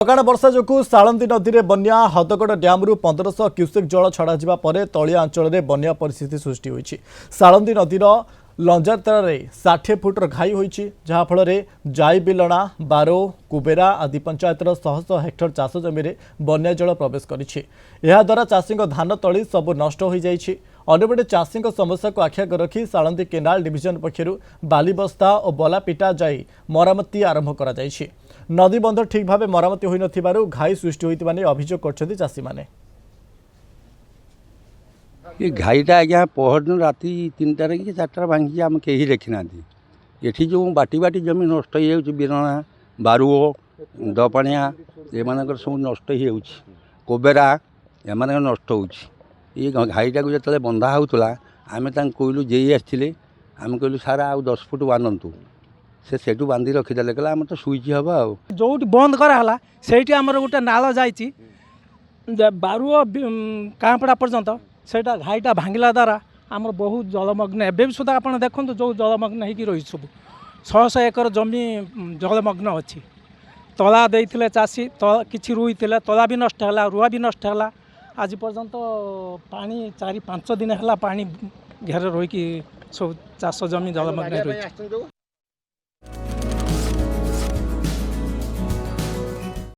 लगाण वर्षा जो सालंदी नदी में बन्या हदगड़ डैम्रु 1500 क्यूसेक जल छड़ा तलिया अंचल में बन्या परिस्थिति सृष्टि होती। सालंदी नदीर लंजातर 60 फुटर घाई होती, जहाँफल जाईबिलणा बारो कुबेरा आदि पंचायतर शह शह हेक्टर चाष जमी में बन्या जल प्रवेश करा चाषी धान तली सबू नष्ट हो जाइछि। अन्यपटे चाषी समस्या को आखिआग रखी सालंदी केनाल डिविजन पक्षर बालीबस्ता और बलापिटा जाई मरामती आरंभ करा जाइछि। नदी बंध ठीक भाव मरामती होई नथिबारु घाई सृष्टि होइतिबा नै अभियोग करछथि चाषी माने। ये घाईटा आज्ञा पहर दिन राति 3टार कि 4टार भांगी आम कहीं देखी ना। ये जो बाटी बाटी जमी नष्ट हो बिरणा बारुओ दपाणिया एम सब नष्ट हो कोबेरा एम नष्ट हो। घाईटा को जो बंधा होता आम कहलु जे आसते आम कहलु सारा आउ 10 फुट बांधतु से बांधी रखीदे कहला आम तो सुईच हम जो बंद कराला से गोटे नाल जाइए बारुओ काँपड़ा पर्यंत से घाईटा भांगला द्वारा आमर बहुत जलमग्न एवं सुधा आप देखो जो जलमग्न हो रही सब 100 एकर जमी जलमग्न अच्छी। तला देते चाषी किसी रुई तला भी नष्ट है रुआ भी नष्ट है। आज पर्यंत पानी 4-5 दिन है पानी घेर रही सब चाष जमी जलमग्न रही।